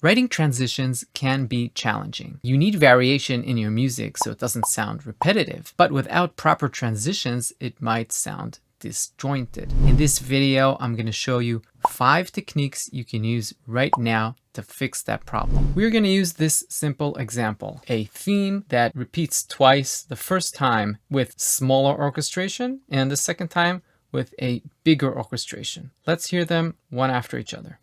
Writing transitions can be challenging. You need variation in your music so it doesn't sound repetitive, but without proper transitions, it might sound disjointed. In this video, I'm going to show you 5 techniques you can use right now to fix that problem. We're going to use this simple example, a theme that repeats twice, the first time with smaller orchestration and the second time with a bigger orchestration. Let's hear them one after each other.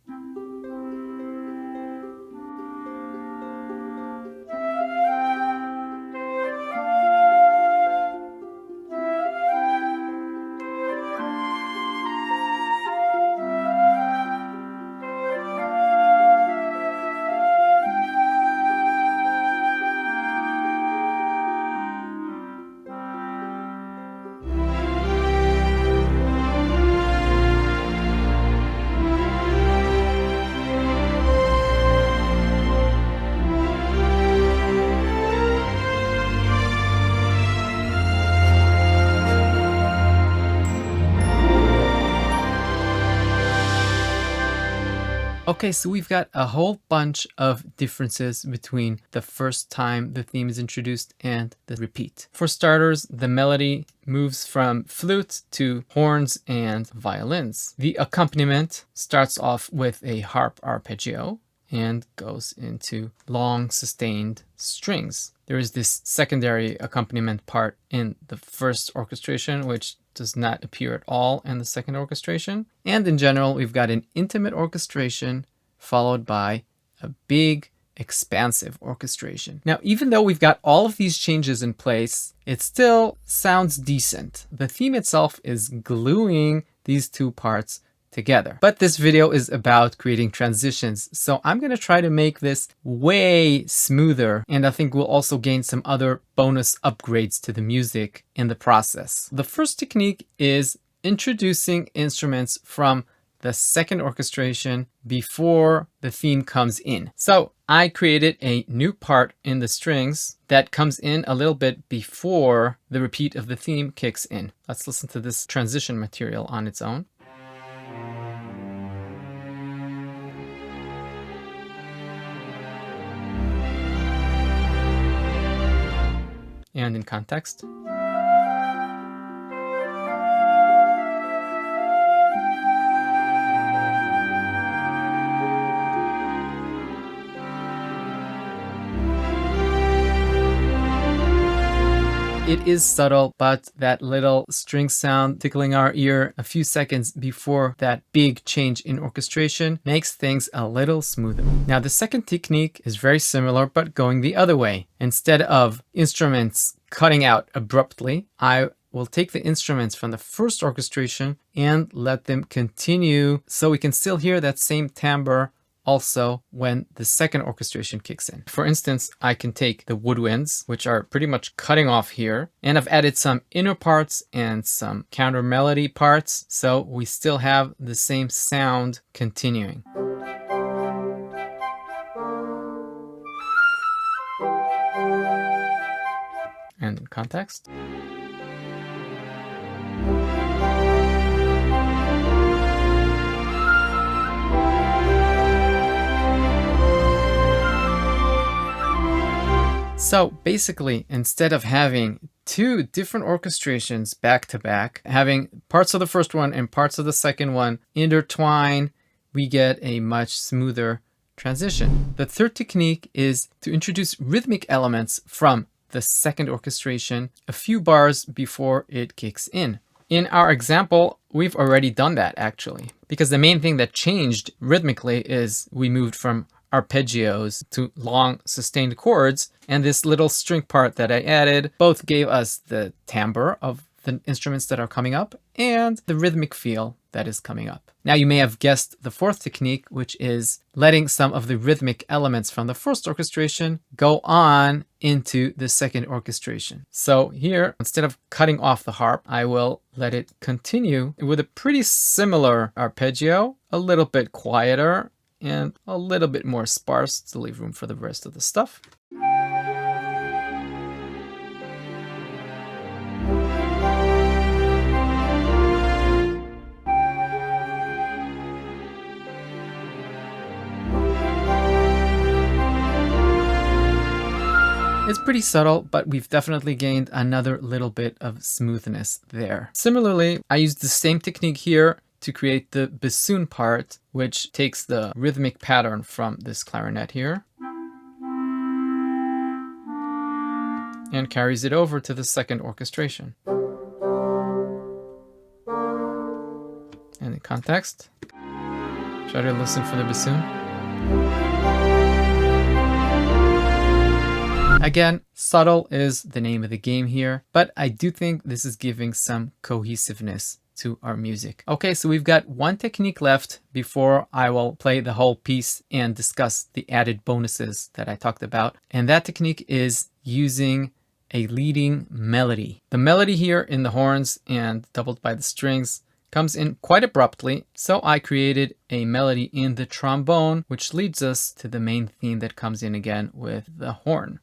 Okay, so we've got a whole bunch of differences between the first time the theme is introduced and the repeat. For starters, the melody moves from flute to horns and violins. The accompaniment starts off with a harp arpeggio and goes into long sustained strings. There is this secondary accompaniment part in the first orchestration, which does not appear at all in the second orchestration. And in general, we've got an intimate orchestration followed by a big, expansive orchestration. Now, even though we've got all of these changes in place, it still sounds decent. The theme itself is gluing these two parts together. But this video is about creating transitions, so I'm going to try to make this way smoother, and I think we'll also gain some other bonus upgrades to the music in the process. The first technique is introducing instruments from the second orchestration before the theme comes in. So I created a new part in the strings that comes in a little bit before the repeat of the theme kicks in. Let's listen to this transition material on its own. And in context. It is subtle, but that little string sound tickling our ear a few seconds before that big change in orchestration makes things a little smoother. Now, the second technique is very similar, but going the other way. Instead of instruments cutting out abruptly, I will take the instruments from the first orchestration and let them continue so we can still hear that same timbre also when the second orchestration kicks in. For instance, I can take the woodwinds, which are pretty much cutting off here, and I've added some inner parts and some counter melody parts, so we still have the same sound continuing. And in context. So basically, instead of having 2 different orchestrations back to back, having parts of the first one and parts of the second one intertwine, we get a much smoother transition. The third technique is to introduce rhythmic elements from the second orchestration a few bars before it kicks in. In our example, we've already done that actually, because the main thing that changed rhythmically is we moved from arpeggios to long sustained chords, and this little string part that I added both gave us the timbre of the instruments that are coming up and the rhythmic feel that is coming up. Now you may have guessed the fourth technique, which is letting some of the rhythmic elements from the first orchestration go on into the second orchestration. So here, instead of cutting off the harp, I will let it continue with a pretty similar arpeggio, a little bit quieter, and a little bit more sparse to leave room for the rest of the stuff. It's pretty subtle, but we've definitely gained another little bit of smoothness there. Similarly, I used the same technique here to create the bassoon part, which takes the rhythmic pattern from this clarinet here and carries it over to the second orchestration. And in context, try to listen for the bassoon. Again, subtle is the name of the game here, but I do think this is giving some cohesiveness to our music. Okay, so we've got one technique left before I will play the whole piece and discuss the added bonuses that I talked about. And that technique is using a leading melody. The melody here in the horns and doubled by the strings comes in quite abruptly, so I created a melody in the trombone, which leads us to the main theme that comes in again with the horn.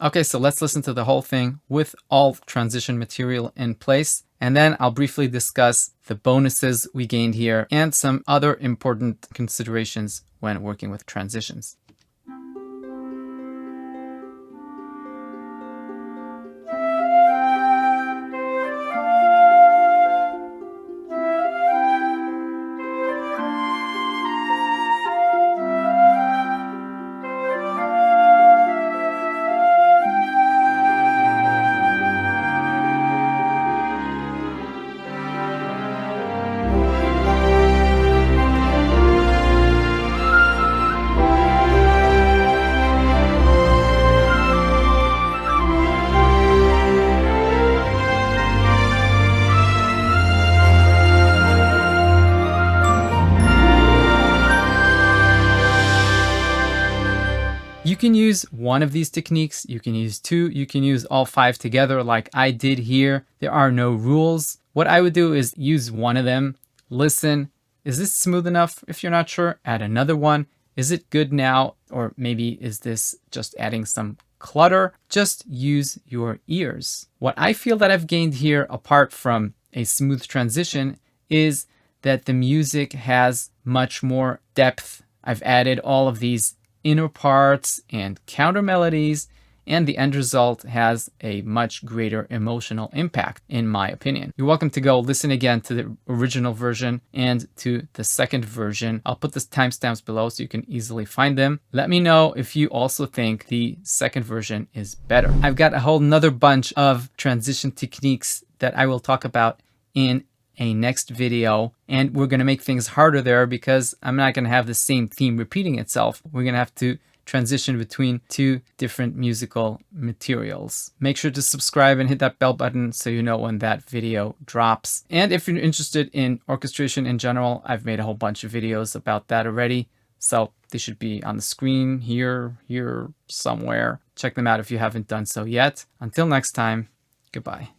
Okay, so let's listen to the whole thing with all transition material in place, and then I'll briefly discuss the bonuses we gained here and some other important considerations when working with transitions. You can use one of these techniques, you can use two, you can use all five together like I did here. There are no rules. What I would do is use one of them, listen, is this smooth enough? If you're not sure, add another one. Is it good now? Or maybe is this just adding some clutter? Just use your ears. What I feel that I've gained here, apart from a smooth transition, is that the music has much more depth. I've added all of these inner parts and counter melodies, and the end result has a much greater emotional impact, in my opinion. You're welcome to go listen again to the original version and to the second version. I'll put the timestamps below so you can easily find them. Let me know if you also think the second version is better. I've got a whole nother bunch of transition techniques that I will talk about in a next video, and we're going to make things harder there because I'm not going to have the same theme repeating itself. We're going to have to transition between two different musical materials. Make sure to subscribe and hit that bell button so you know when that video drops. And if you're interested in orchestration in general, I've made a whole bunch of videos about that already, so they should be on the screen here somewhere. Check them out if you haven't done so yet. Until next time, goodbye.